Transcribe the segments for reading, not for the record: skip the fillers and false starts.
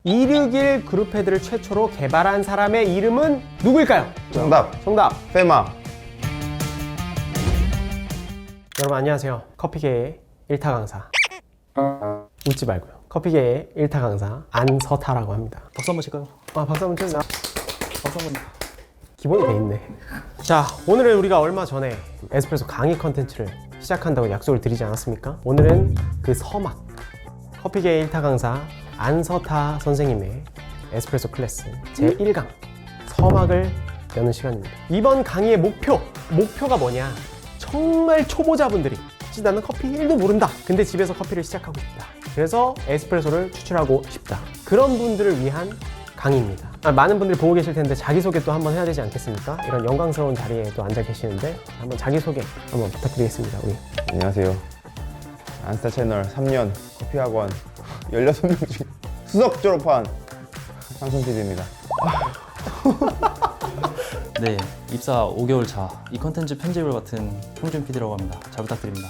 이르길 그룹 패드를 최초로 개발한 사람의 이름은 누구일까요? 정답. 정답. 페마. 여러분 안녕하세요. 커피계의 1타 강사. 웃지 말고요. 커피계의 1타 강사 안서타라고 합니다. 박수 한번 칠까요? 박수 한번 쳐주세요. 박수 한번. 기본이 돼 있네. 자, 오늘은 우리가 얼마 전에 에스프레소 강의 컨텐츠를 시작한다고 약속을 드리지 않았습니까? 오늘은 그 서막, 커피계의 1타 강사 안서타 선생님의 에스프레소 클래스 제1강 서막을 여는 시간입니다. 이번 강의의 목표가 뭐냐? 정말 초보자분들이 나는 커피 1도 모른다. 근데 집에서 커피를 시작하고 싶다. 그래서 에스프레소를 추출하고 싶다. 그런 분들을 위한 강의입니다. 많은 분들이 보고 계실 텐데 자기소개 또 한번 해야 되지 않겠습니까? 이런 영광스러운 자리에 또 앉아 계시는데 한번 자기소개 한번 부탁드리겠습니다. 우리. 안녕하세요. 안스타 채널 3년 커피학원 16명 중 수석 졸업한 상승 PD입니다. 네, 입사 5개월 차 이 컨텐츠 편집을 맡은 형준 PD라고 합니다. 잘 부탁드립니다.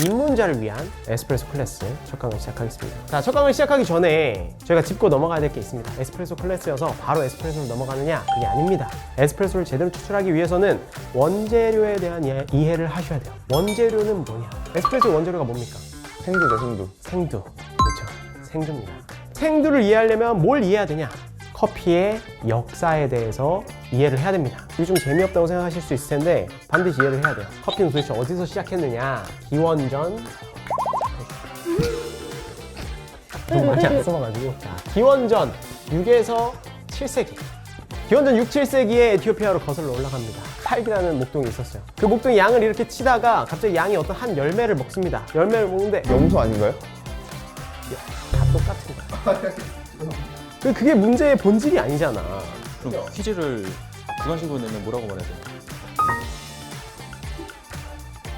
입문자를 위한 에스프레소 클래스 첫 강을 시작하겠습니다. 자, 첫 강을 시작하기 전에 저희가 짚고 넘어가야 될 게 있습니다. 에스프레소 클래스여서 바로 에스프레소로 넘어가느냐? 그게 아닙니다. 에스프레소를 제대로 추출하기 위해서는 원재료에 대한 이해를 하셔야 돼요. 원재료는 뭐냐? 에스프레소 원재료가 뭡니까? 생두죠, 생두. 생두. 그렇죠. 생두입니다. 생두를 이해하려면 뭘 이해해야 되냐? 커피의 역사에 대해서 이해를 해야 됩니다. 이게 좀 재미없다고 생각하실 수 있을 텐데 반드시 이해를 해야 돼요. 커피는 도대체 어디서 시작했느냐? 기원전 좀 많이 안 써봐가지고 자, 기원전 6에서 7세기 기원전 6, 7세기에 에티오피아로 거슬러 올라갑니다. 칼비라는 목동이 있었어요. 그 목동이 양을 이렇게 치다가 갑자기 양이 어떤 한 열매를 먹습니다. 열매를 먹는데 염소 아닌가요? 다 똑같은 거야. 그게 문제의 본질이 아니잖아. 그럼 퀴즈를 주관식으로 내면 뭐라고 말해야 돼요?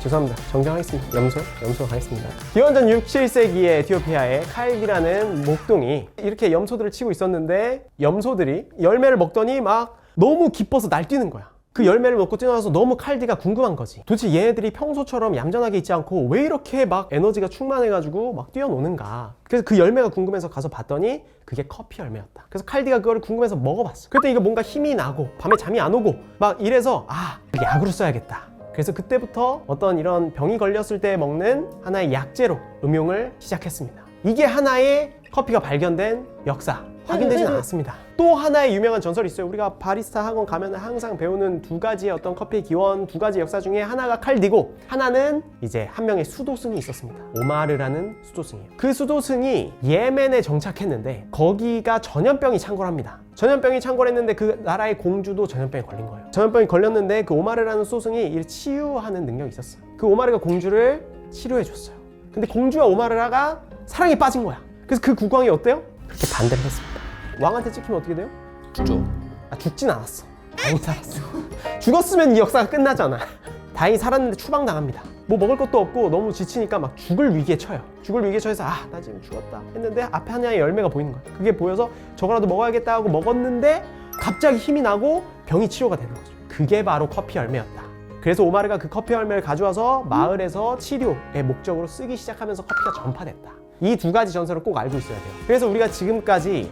죄송합니다. 정정하겠습니다. 염소 가겠습니다. 기원전 6, 7세기에 에티오피아에 칼비라는 목동이 이렇게 염소들을 치고 있었는데 염소들이 열매를 먹더니 막 너무 기뻐서 날뛰는 거야. 그 열매를 먹고 뛰어나서 너무 칼디가 궁금한 거지. 도대체 얘네들이 평소처럼 얌전하게 있지 않고 왜 이렇게 막 에너지가 충만해가지고 막 뛰어노는가. 그래서 그 열매가 궁금해서 가서 봤더니 그게 커피 열매였다. 그래서 칼디가 그거를 궁금해서 먹어봤어. 그랬더니 이거 뭔가 힘이 나고 밤에 잠이 안 오고 막 이래서 약으로 써야겠다. 그래서 그때부터 어떤 이런 병이 걸렸을 때 먹는 하나의 약재로 음용을 시작했습니다. 이게 하나의 커피가 발견된 역사. 확인되진 않았습니다. 또 하나의 유명한 전설이 있어요. 우리가 바리스타 학원 가면 항상 배우는 두 가지의 어떤 커피의 기원, 두 가지 역사 중에 하나가 칼디고 하나는 이제 한 명의 수도승이 있었습니다. 오마르라는 수도승이에요. 그 수도승이 예멘에 정착했는데 거기가 전염병이 창궐합니다. 전염병이 창궐했는데 그 나라의 공주도 전염병에 걸린 거예요. 전염병이 걸렸는데 그 오마르라는 수도승이 이를 치유하는 능력이 있었어요. 그 오마르가 공주를 치료해 줬어요. 근데 공주와 오마르라가 사랑에 빠진 거야. 그래서 그 국왕이 어때요? 그렇게 반대를 했습니다. 왕한테 찍히면 어떻게 돼요? 죽죠. 죽진 않았어. 다행히 살았어. 죽었으면 이 역사가 끝나잖아. 다행히 살았는데 추방당합니다. 뭐 먹을 것도 없고 너무 지치니까 막 죽을 위기에 처해요. 죽을 위기에 처해서 나 지금 죽었다 했는데 앞에 하나의 열매가 보이는 거야. 그게 보여서 저거라도 먹어야겠다 하고 먹었는데 갑자기 힘이 나고 병이 치료가 되는 거죠. 그게 바로 커피 열매였다. 그래서 오마르가 그 커피 열매를 가져와서 마을에서 치료의 목적으로 쓰기 시작하면서 커피가 전파됐다. 이 두 가지 전설을 꼭 알고 있어야 돼요. 그래서 우리가 지금까지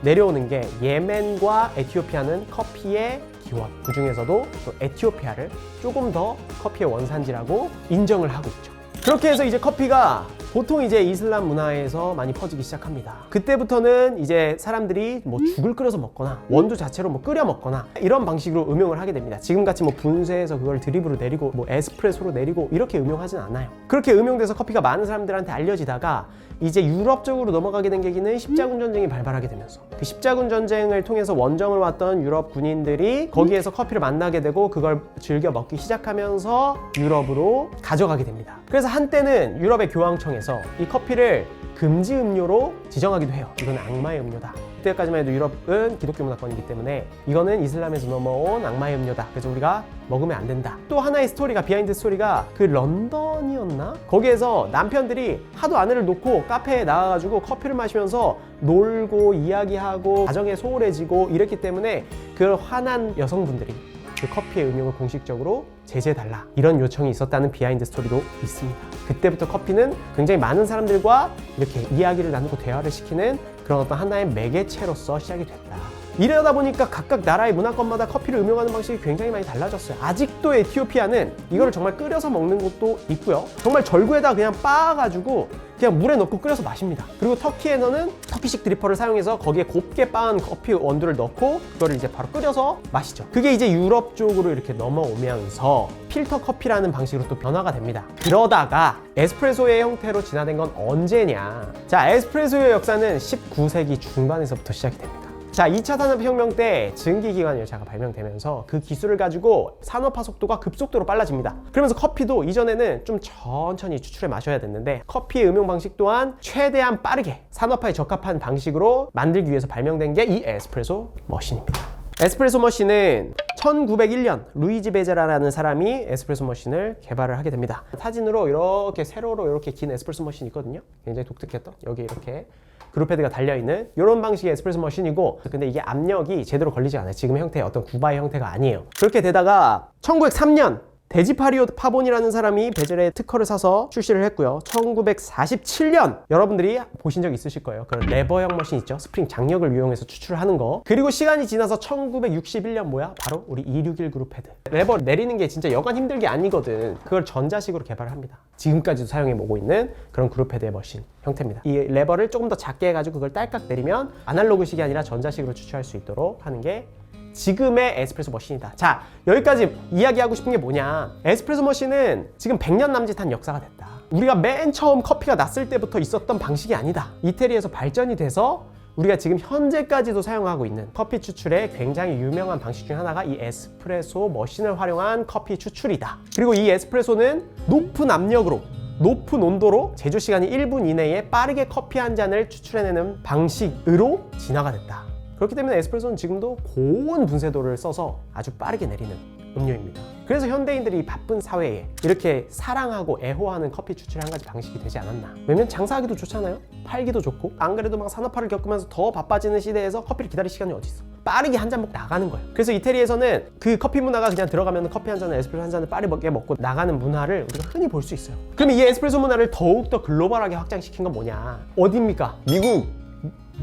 내려오는 게 예멘과 에티오피아는 커피의 기원, 그 중에서도 또 에티오피아를 조금 더 커피의 원산지라고 인정을 하고 있죠. 그렇게 해서 이제 커피가 보통 이제 이슬람 문화에서 많이 퍼지기 시작합니다. 그때부터는 이제 사람들이 뭐 죽을 끓여서 먹거나 원두 자체로 뭐 끓여 먹거나 이런 방식으로 음용을 하게 됩니다. 지금같이 뭐 분쇄해서 그걸 드립으로 내리고 뭐 에스프레소로 내리고 이렇게 음용하진 않아요. 그렇게 음용돼서 커피가 많은 사람들한테 알려지다가 이제 유럽 쪽으로 넘어가게 된 계기는 십자군 전쟁이 발발하게 되면서 그 십자군 전쟁을 통해서 원정을 왔던 유럽 군인들이 거기에서 커피를 만나게 되고 그걸 즐겨 먹기 시작하면서 유럽으로 가져가게 됩니다. 그래서 한때는 유럽의 교황청에서 이 커피를 금지 음료로 지정하기도 해요. 이건 악마의 음료다. 그때까지만 해도 유럽은 기독교 문화권이기 때문에 이거는 이슬람에서 넘어온 악마의 음료다. 그래서 우리가 먹으면 안 된다. 또 하나의 스토리가, 비하인드 스토리가 그 런던이었나? 거기에서 남편들이 하도 아내를 놓고 카페에 나가가지고 커피를 마시면서 놀고 이야기하고 가정에 소홀해지고 이랬기 때문에 그 화난 여성분들이 그 커피의 음용을 공식적으로 제재해달라 이런 요청이 있었다는 비하인드 스토리도 있습니다. 그때부터 커피는 굉장히 많은 사람들과 이렇게 이야기를 나누고 대화를 시키는 그런 어떤 하나의 매개체로서 시작이 됐다. 이러다 보니까 각각 나라의 문화권마다 커피를 음용하는 방식이 굉장히 많이 달라졌어요. 아직도 에티오피아는 이거를 정말 끓여서 먹는 곳도 있고요. 정말 절구에다 그냥 빻아가지고 그냥 물에 넣고 끓여서 마십니다. 그리고 터키에서는 터키식 드리퍼를 사용해서 거기에 곱게 빻은 커피 원두를 넣고 그거를 이제 바로 끓여서 마시죠. 그게 이제 유럽 쪽으로 이렇게 넘어오면서 필터 커피라는 방식으로 또 변화가 됩니다. 그러다가 에스프레소의 형태로 진화된 건 언제냐? 자, 에스프레소의 역사는 19세기 중반에서부터 시작이 됩니다. 자, 2차 산업혁명 때 증기기관 열차가 발명되면서 그 기술을 가지고 산업화 속도가 급속도로 빨라집니다. 그러면서 커피도 이전에는 좀 천천히 추출해 마셔야 됐는데 커피의 음용 방식 또한 최대한 빠르게 산업화에 적합한 방식으로 만들기 위해서 발명된 게 이 에스프레소 머신입니다. 에스프레소 머신은 1901년 루이지 베제라라는 사람이 에스프레소 머신을 개발을 하게 됩니다. 사진으로 이렇게 세로로 이렇게 긴 에스프레소 머신이 있거든요. 굉장히 독특했던 여기 이렇게 그룹헤드가 달려있는 이런 방식의 에스프레소 머신이고, 근데 이게 압력이 제대로 걸리지 않아요. 지금의 형태의 어떤 구바의 형태가 아니에요. 그렇게 되다가 1903년 데지파리오 파본이라는 사람이 베젤의 특허를 사서 출시를 했고요. 1947년 여러분들이 보신 적 있으실 거예요. 그런 레버형 머신 있죠. 스프링 장력을 이용해서 추출을 하는 거. 그리고 시간이 지나서 1961년 뭐야? 바로 우리 261 그룹 헤드. 레버 내리는 게 진짜 여간 힘든 게 아니거든. 그걸 전자식으로 개발을 합니다. 지금까지도 사용해보고 있는 그런 그룹 헤드의 머신 형태입니다. 이 레버를 조금 더 작게 해가지고 그걸 딸깍 내리면 아날로그식이 아니라 전자식으로 추출할 수 있도록 하는 게 지금의 에스프레소 머신이다. 자, 여기까지 이야기하고 싶은 게 뭐냐. 에스프레소 머신은 지금 100년 남짓한 역사가 됐다. 우리가 맨 처음 커피가 났을 때부터 있었던 방식이 아니다. 이태리에서 발전이 돼서 우리가 지금 현재까지도 사용하고 있는 커피 추출의 굉장히 유명한 방식 중 하나가 이 에스프레소 머신을 활용한 커피 추출이다. 그리고 이 에스프레소는 높은 압력으로 높은 온도로 제조 시간이 1분 이내에 빠르게 커피 한 잔을 추출해내는 방식으로 진화가 됐다. 그렇기 때문에 에스프레소는 지금도 고온 분쇄도를 써서 아주 빠르게 내리는 음료입니다. 그래서 현대인들이 바쁜 사회에 이렇게 사랑하고 애호하는 커피 추출의 한 가지 방식이 되지 않았나. 왜냐면 장사하기도 좋잖아요. 팔기도 좋고. 안 그래도 막 산업화를 겪으면서 더 바빠지는 시대에서 커피를 기다릴 시간이 어디 있어. 빠르게 한 잔 먹고 나가는 거예요. 그래서 이태리에서는 그 커피 문화가 그냥 들어가면 커피 한 잔을 에스프레소 한 잔을 빠르게 먹고 나가는 문화를 우리가 흔히 볼 수 있어요. 그럼 이 에스프레소 문화를 더욱더 글로벌하게 확장시킨 건 뭐냐? 어디입니까? 미국.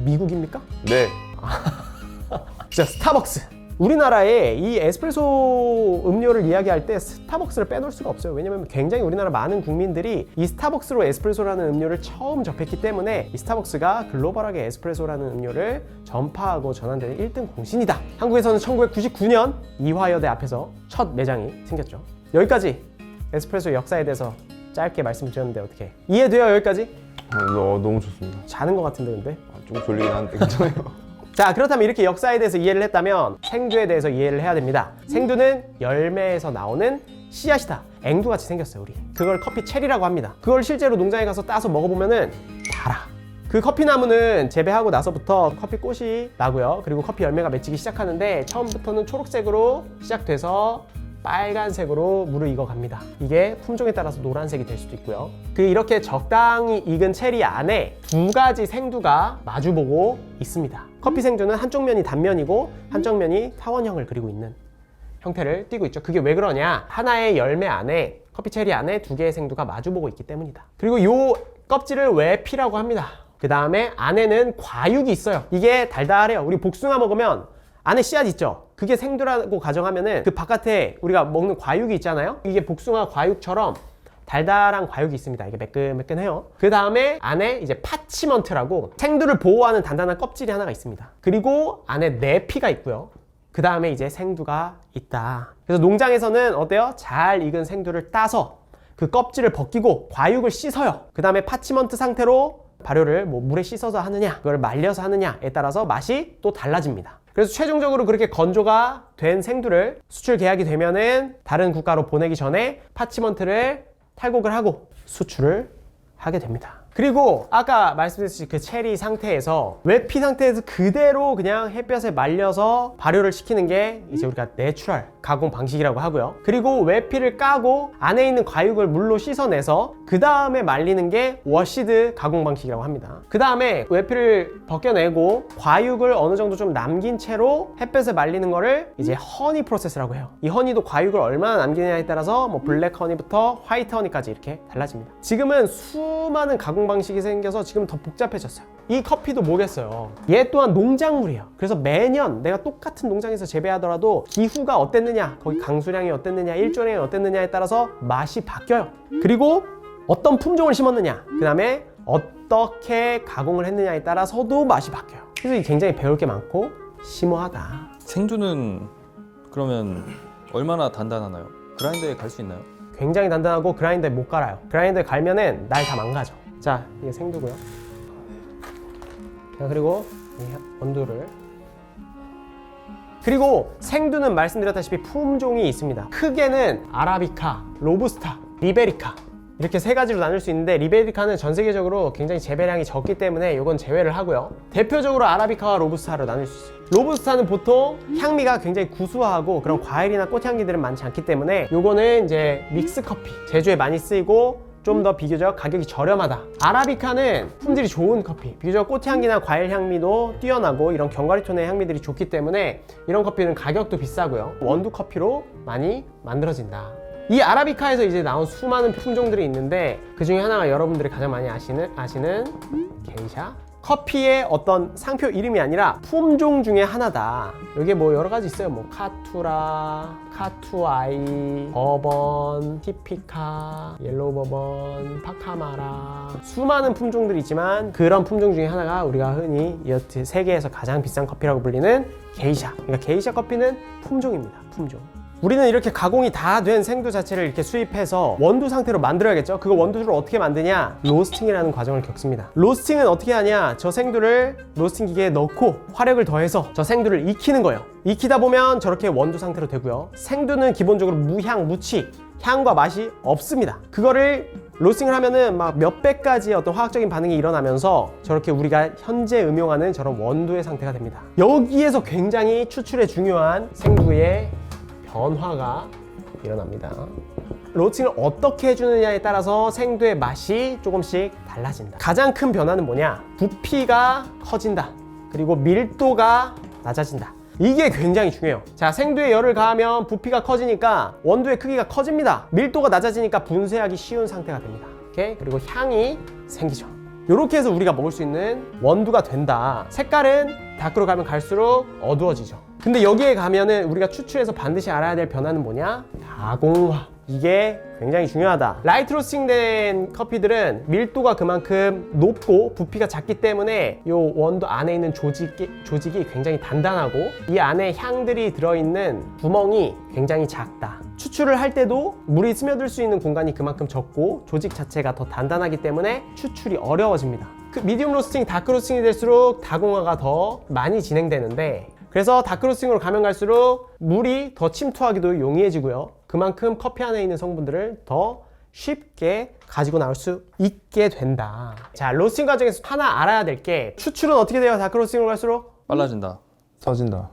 미국입니까? 네. 진짜 스타벅스. 우리나라에 이 에스프레소 음료를 이야기할 때 스타벅스를 빼놓을 수가 없어요. 왜냐면 굉장히 우리나라 많은 국민들이 이 스타벅스로 에스프레소라는 음료를 처음 접했기 때문에 이 스타벅스가 글로벌하게 에스프레소라는 음료를 전파하고 전환되는 1등 공신이다. 한국에서는 1999년 이화여대 앞에서 첫 매장이 생겼죠. 여기까지 에스프레소 역사에 대해서 짧게 말씀드렸는데 어떻게 이해돼요? 여기까지? 너무 좋습니다. 자는 것 같은데 근데? 좀 졸리긴 한데 괜찮아요. 자, 그렇다면 이렇게 역사에 대해서 이해를 했다면 생두에 대해서 이해를 해야 됩니다. 생두는 열매에서 나오는 씨앗이다. 앵두같이 생겼어요, 우리. 그걸 커피 체리라고 합니다. 그걸 실제로 농장에 가서 따서 먹어보면은 달아. 그 커피나무는 재배하고 나서부터 커피 꽃이 나고요. 그리고 커피 열매가 맺히기 시작하는데 처음부터는 초록색으로 시작돼서 빨간색으로 물을 익어갑니다. 이게 품종에 따라서 노란색이 될 수도 있고요. 이렇게 적당히 익은 체리 안에 두 가지 생두가 마주보고 있습니다. 커피 생두는 한쪽 면이 단면이고 한쪽 면이 타원형을 그리고 있는 형태를 띠고 있죠. 그게 왜 그러냐? 하나의 열매 안에, 커피 체리 안에 두 개의 생두가 마주보고 있기 때문이다. 그리고 이 껍질을 외피라고 합니다. 그 다음에 안에는 과육이 있어요. 이게 달달해요. 우리 복숭아 먹으면 안에 씨앗 있죠? 그게 생두라고 가정하면은 그 바깥에 우리가 먹는 과육이 있잖아요? 이게 복숭아 과육처럼 달달한 과육이 있습니다. 이게 매끈매끈해요. 그 다음에 안에 이제 파치먼트라고 생두를 보호하는 단단한 껍질이 하나가 있습니다. 그리고 안에 내피가 있고요. 그 다음에 이제 생두가 있다. 그래서 농장에서는 어때요? 잘 익은 생두를 따서 그 껍질을 벗기고 과육을 씻어요. 그 다음에 파치먼트 상태로 발효를 물에 씻어서 하느냐, 그걸 말려서 하느냐에 따라서 맛이 또 달라집니다. 그래서 최종적으로 그렇게 건조가 된 생두를 수출 계약이 되면은 다른 국가로 보내기 전에 파치먼트를 탈곡을 하고 수출을 하게 됩니다. 그리고 아까 말씀드렸듯이 그 체리 상태에서 외피 상태에서 그대로 그냥 햇볕에 말려서 발효를 시키는 게 이제 우리가 내추럴 가공 방식이라고 하고요. 그리고 외피를 까고 안에 있는 과육을 물로 씻어내서 그 다음에 말리는 게 워시드 가공 방식이라고 합니다. 그 다음에 외피를 벗겨내고 과육을 어느 정도 좀 남긴 채로 햇볕에 말리는 거를 이제 허니 프로세스라고 해요. 이 허니도 과육을 얼마나 남기느냐에 따라서 뭐 블랙 허니부터 화이트 허니까지 이렇게 달라집니다. 지금은 수많은 가공 방식이 생겨서 지금 더 복잡해졌어요. 이 커피도 뭐겠어요? 얘 또한 농작물이에요. 그래서 매년 내가 똑같은 농장에서 재배하더라도 기후가 어땠느냐, 거기 강수량이 어땠느냐, 일조량이 어땠느냐에 따라서 맛이 바뀌어요. 그리고 어떤 품종을 심었느냐, 그 다음에 어떻게 가공을 했느냐에 따라서도 맛이 바뀌어요. 그래서 굉장히 배울 게 많고 심오하다. 생두는 그러면 얼마나 단단하나요? 그라인더에 갈 수 있나요? 굉장히 단단하고 그라인더에 못 갈아요. 그라인더에 갈면은 날 다 망가져. 자, 이게 생두고요. 자, 그리고 이 원두를. 그리고 생두는 말씀드렸다시피 품종이 있습니다. 크게는 아라비카, 로부스타, 리베리카 이렇게 세 가지로 나눌 수 있는데, 리베리카는 전 세계적으로 굉장히 재배량이 적기 때문에 이건 제외를 하고요. 대표적으로 아라비카와 로부스타로 나눌 수 있어요. 로부스타는 보통 향미가 굉장히 구수하고 그런 과일이나 꽃향기들은 많지 않기 때문에 요거는 이제 믹스 커피, 제조에 많이 쓰이고 좀 더 비교적 가격이 저렴하다. 아라비카는 품질이 좋은 커피, 비교적 꽃향기나 과일 향미도 뛰어나고 이런 견과류 톤의 향미들이 좋기 때문에 이런 커피는 가격도 비싸고요. 원두 커피로 많이 만들어진다. 이 아라비카에서 이제 나온 수많은 품종들이 있는데 그 중에 하나가 여러분들이 가장 많이 아시는 게이샤. 커피의 어떤 상표 이름이 아니라 품종 중에 하나다. 여기에 뭐 여러 가지 있어요. 뭐 카투라, 카투아이, 버번, 티피카, 옐로우 버번, 파카마라, 수많은 품종들이 있지만 그런 품종 중에 하나가 우리가 흔히 세계에서 가장 비싼 커피라고 불리는 게이샤. 그러니까 게이샤 커피는 품종입니다. 품종. 우리는 이렇게 가공이 다 된 생두 자체를 이렇게 수입해서 원두 상태로 만들어야겠죠. 그거 원두를 어떻게 만드냐? 로스팅이라는 과정을 겪습니다. 로스팅은 어떻게 하냐? 저 생두를 로스팅 기계에 넣고 화력을 더해서 저 생두를 익히는 거예요. 익히다 보면 저렇게 원두 상태로 되고요. 생두는 기본적으로 무향, 무취, 향과 맛이 없습니다. 그거를 로스팅을 하면은 막 몇백 가지의 어떤 화학적인 반응이 일어나면서 저렇게 우리가 현재 음용하는 저런 원두의 상태가 됩니다. 여기에서 굉장히 추출에 중요한 생두의 변화가 일어납니다. 로스팅을 어떻게 해주느냐에 따라서 생두의 맛이 조금씩 달라진다. 가장 큰 변화는 뭐냐? 부피가 커진다. 그리고 밀도가 낮아진다. 이게 굉장히 중요해요. 자, 생두에 열을 가하면 부피가 커지니까 원두의 크기가 커집니다. 밀도가 낮아지니까 분쇄하기 쉬운 상태가 됩니다. 오케이? 그리고 향이 생기죠. 이렇게 해서 우리가 먹을 수 있는 원두가 된다. 색깔은 다크로 가면 갈수록 어두워지죠. 근데 여기에 가면은 우리가 추출해서 반드시 알아야 될 변화는 뭐냐? 가공화. 이게 굉장히 중요하다. 라이트 로스팅 된 커피들은 밀도가 그만큼 높고 부피가 작기 때문에 이 원두 안에 있는 조직이 굉장히 단단하고 이 안에 향들이 들어있는 구멍이 굉장히 작다. 추출을 할 때도 물이 스며들 수 있는 공간이 그만큼 적고 조직 자체가 더 단단하기 때문에 추출이 어려워집니다. 그 미디움 로스팅, 다크 로스팅이 될수록 다공화가 더 많이 진행되는데, 그래서 다크 로스팅으로 가면 갈수록 물이 더 침투하기도 용이해지고요. 그만큼 커피 안에 있는 성분들을 더 쉽게 가지고 나올 수 있게 된다. 자, 로스팅 과정에서 하나 알아야 될 게, 추출은 어떻게 돼요? 다크 로스팅으로 갈수록? 빨라진다. 써진다.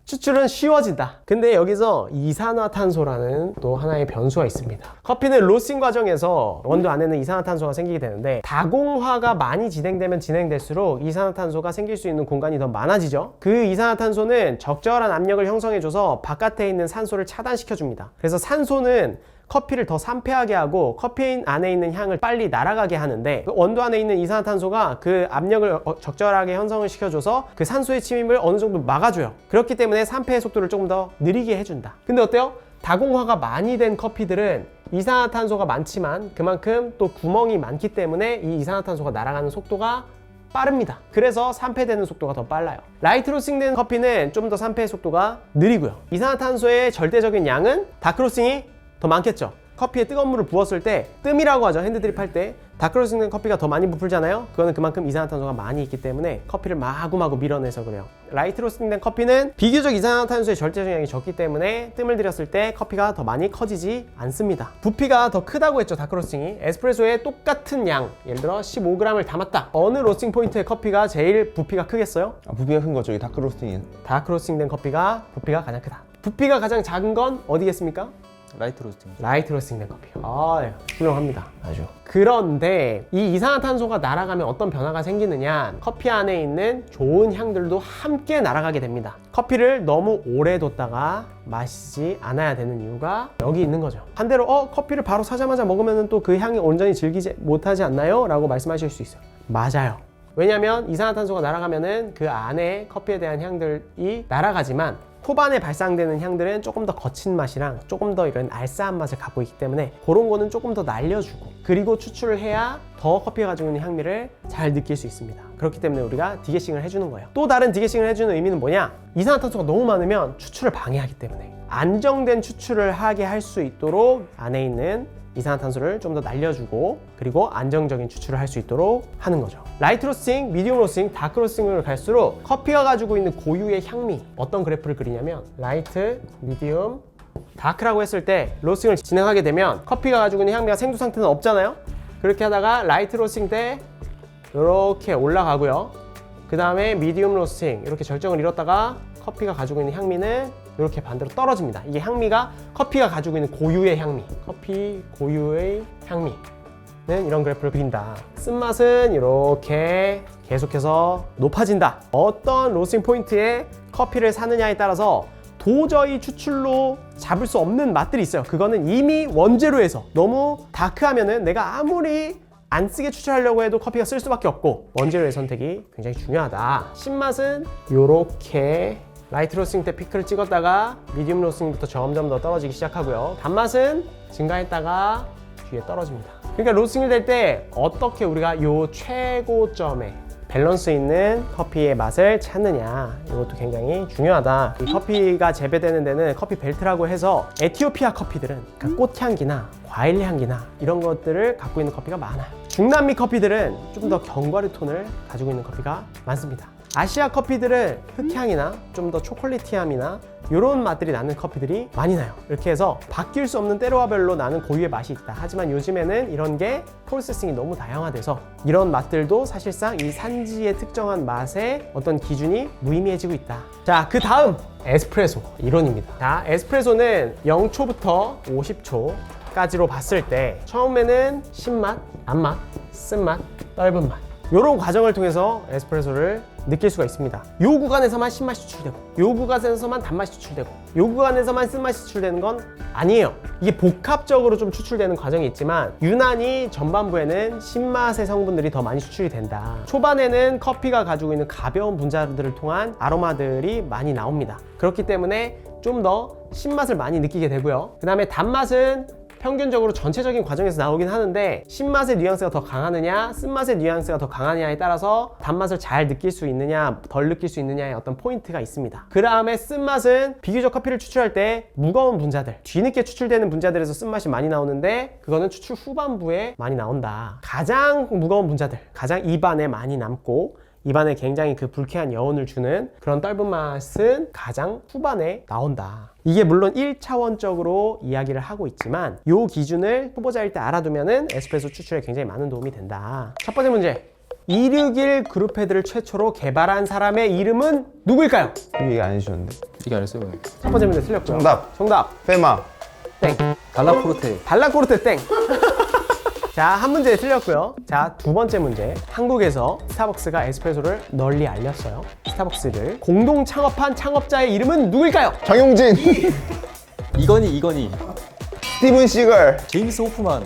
추출은 쉬워진다. 근데 여기서 이산화탄소라는 또 하나의 변수가 있습니다. 커피는 로스팅 과정에서 원두 안에는 이산화탄소가 생기게 되는데, 다공화가 많이 진행되면 진행될수록 이산화탄소가 생길 수 있는 공간이 더 많아지죠. 그 이산화탄소는 적절한 압력을 형성해줘서 바깥에 있는 산소를 차단시켜줍니다. 그래서 산소는 커피를 더 산패하게 하고 커피 안에 있는 향을 빨리 날아가게 하는데, 그 원두 안에 있는 이산화탄소가 그 압력을 적절하게 형성을 시켜줘서 그 산소의 침입을 어느 정도 막아줘요. 그렇기 때문에 산패의 속도를 조금 더 느리게 해준다. 근데 어때요? 다공화가 많이 된 커피들은 이산화탄소가 많지만 그만큼 또 구멍이 많기 때문에 이 이산화탄소가 날아가는 속도가 빠릅니다. 그래서 산패되는 속도가 더 빨라요. 라이트 로스팅된 커피는 좀 더 산패의 속도가 느리고요. 이산화탄소의 절대적인 양은 다크 로스팅이 더 많겠죠. 커피에 뜨거운 물을 부었을 때 뜸이라고 하죠. 핸드드립 할 때 다크 로스팅된 커피가 더 많이 부풀잖아요. 그거는 그만큼 이산화탄소가 많이 있기 때문에 커피를 마구마구 밀어내서 그래요. 라이트 로스팅된 커피는 비교적 이산화탄소의 절대적 양이 적기 때문에 뜸을 들였을 때 커피가 더 많이 커지지 않습니다. 부피가 더 크다고 했죠. 다크 로스팅이. 에스프레소에 똑같은 양, 예를 들어 15g을 담았다. 어느 로스팅 포인트의 커피가 제일 부피가 크겠어요? 부피가 큰 거죠. 이 다크 로스팅이. 다크 로스팅된 커피가 부피가 가장 크다. 부피가 가장 작은 건 어디겠습니까? 라이트 로스팅. 라이트 로스팅된 커피. 네. 훌륭합니다. 아주. 그런데 이 이산화탄소가 날아가면 어떤 변화가 생기느냐? 커피 안에 있는 좋은 향들도 함께 날아가게 됩니다. 커피를 너무 오래 뒀다가 마시지 않아야 되는 이유가 여기 있는 거죠. 반대로 커피를 바로 사자마자 먹으면 또 그 향이 온전히 즐기지 못하지 않나요? 라고 말씀하실 수 있어요. 맞아요. 왜냐면 이산화탄소가 날아가면은 그 안에 커피에 대한 향들이 날아가지만 초반에 발상되는 향들은 조금 더 거친 맛이랑 조금 더 이런 알싸한 맛을 갖고 있기 때문에 그런 거는 조금 더 날려주고 그리고 추출을 해야 더 커피가 가지고 있는 향미를 잘 느낄 수 있습니다. 그렇기 때문에 우리가 디게싱을 해주는 거예요. 또 다른 디게싱을 해주는 의미는 뭐냐? 이산화탄소가 너무 많으면 추출을 방해하기 때문에 안정된 추출을 하게 할 수 있도록 안에 있는 이산화탄소를 좀 더 날려주고 그리고 안정적인 추출을 할 수 있도록 하는 거죠. 라이트 로스팅, 미디움 로스팅, 다크 로스팅을 갈수록 커피가 가지고 있는 고유의 향미 어떤 그래프를 그리냐면 라이트, 미디움, 다크라고 했을 때 로스팅을 진행하게 되면 커피가 가지고 있는 향미가 생두 상태는 없잖아요. 그렇게 하다가 라이트 로스팅 때 이렇게 올라가고요. 그 다음에 미디움 로스팅 이렇게 절정을 이뤘다가 커피가 가지고 있는 향미는 이렇게 반대로 떨어집니다. 이게 향미가 커피가 가지고 있는 고유의 향미, 커피 고유의 향미는 이런 그래프를 그린다. 쓴맛은 이렇게 계속해서 높아진다. 어떤 로스팅 포인트에 커피를 사느냐에 따라서 도저히 추출로 잡을 수 없는 맛들이 있어요. 그거는 이미 원재료에서 너무 다크하면은 내가 아무리 안 쓰게 추출하려고 해도 커피가 쓸 수밖에 없고 원재료의 선택이 굉장히 중요하다. 신맛은 이렇게 라이트 로스팅 때 피크를 찍었다가 미디움 로스팅부터 점점 더 떨어지기 시작하고요. 단맛은 증가했다가 뒤에 떨어집니다. 그러니까 로스팅을 될 때 어떻게 우리가 요 최고점에 밸런스 있는 커피의 맛을 찾느냐 이것도 굉장히 중요하다. 이 커피가 재배되는 데는 커피 벨트라고 해서 에티오피아 커피들은 그러니까 꽃향기나 과일 향기나 이런 것들을 갖고 있는 커피가 많아요. 중남미 커피들은 좀 더 견과류 톤을 가지고 있는 커피가 많습니다. 아시아 커피들은 흑향이나 좀 더 초콜릿티함이나 이런 맛들이 나는 커피들이 많이 나요. 이렇게 해서 바뀔 수 없는 때로와별로 나는 고유의 맛이 있다. 하지만 요즘에는 이런 게 프로세싱이 너무 다양화돼서 이런 맛들도 사실상 이 산지의 특정한 맛의 어떤 기준이 무의미해지고 있다. 자, 그 다음 에스프레소 이론입니다. 자, 에스프레소는 0초부터 50초까지로 봤을 때 처음에는 신맛, 단맛, 쓴맛, 떫은 맛 이런 과정을 통해서 에스프레소를 느낄 수가 있습니다. 요 구간에서만 신맛이 추출되고 요 구간에서만 단맛이 추출되고 요 구간에서만 쓴맛이 추출되는 건 아니에요. 이게 복합적으로 좀 추출되는 과정이 있지만 유난히 전반부에는 신맛의 성분들이 더 많이 추출이 된다. 초반에는 커피가 가지고 있는 가벼운 분자들을 통한 아로마들이 많이 나옵니다. 그렇기 때문에 좀 더 신맛을 많이 느끼게 되고요. 그 다음에 단맛은 평균적으로 전체적인 과정에서 나오긴 하는데 신맛의 뉘앙스가 더 강하느냐 쓴맛의 뉘앙스가 더 강하냐에 따라서 단맛을 잘 느낄 수 있느냐 덜 느낄 수 있느냐의 어떤 포인트가 있습니다. 그 다음에 쓴맛은 비교적 커피를 추출할 때 무거운 분자들 뒤늦게 추출되는 분자들에서 쓴맛이 많이 나오는데 그거는 추출 후반부에 많이 나온다. 가장 무거운 분자들 가장 입안에 많이 남고 입안에 굉장히 그 불쾌한 여운을 주는 그런 떫은 맛은 가장 후반에 나온다. 이게 물론 1차원적으로 이야기를 하고 있지만 이 기준을 초보자일 때 알아두면은 에스프레소 추출에 굉장히 많은 도움이 된다. 첫 번째 문제. 261 그룹헤드를 최초로 개발한 사람의 이름은 누구일까요? 이 얘기 안 해주셨는데. 이게 안 했어요. 첫 번째 문제 틀렸고요. 정답. 페마. 땡. 달라포르테. 달라코르테 땡. 자, 한 문제 틀렸고요. 자, 두 번째 문제. 한국에서 스타벅스가 에스프레소를 널리 알렸어요. 스타벅스를 공동 창업한 창업자의 이름은 누구일까요? 정용진. 이건희. 스티븐 시걸. 제임스 호프만.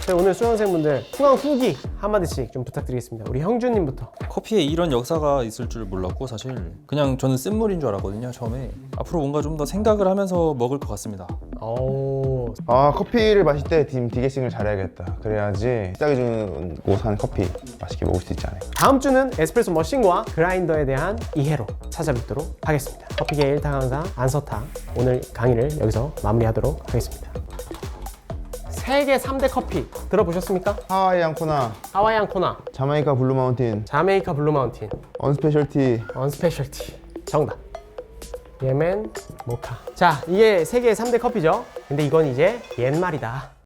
저희 오늘 수강생분들 수강 후기 한마디씩 좀 부탁드리겠습니다. 우리 형준님부터. 커피에 이런 역사가 있을 줄 몰랐고 사실 그냥 저는 쓴물인 줄 알았거든요 처음에. 앞으로 뭔가 좀 더 생각을 하면서 먹을 것 같습니다. 오, 아, 커피를 마실 때 디게싱을 잘해야겠다. 그래야지 시작해주는 곳 한 커피 맛있게 먹을 수 있지 않을까. 다음 주는 에스프레소 머신과 그라인더에 대한 이해로 찾아뵙도록 하겠습니다. 커피계 1타 강사 안서타 오늘 강의를 여기서 마무리하도록 하겠습니다. 세계 3대 커피 들어보셨습니까? 하와이안 코나, 하와이안 코나, 자메이카 블루 마운틴, 자메이카 블루 마운틴, 언스페셜티. 언스페셜티. 정답. 예멘 모카. 자, 이게 세계 3대 커피죠. 근데 이건 이제 옛말이다.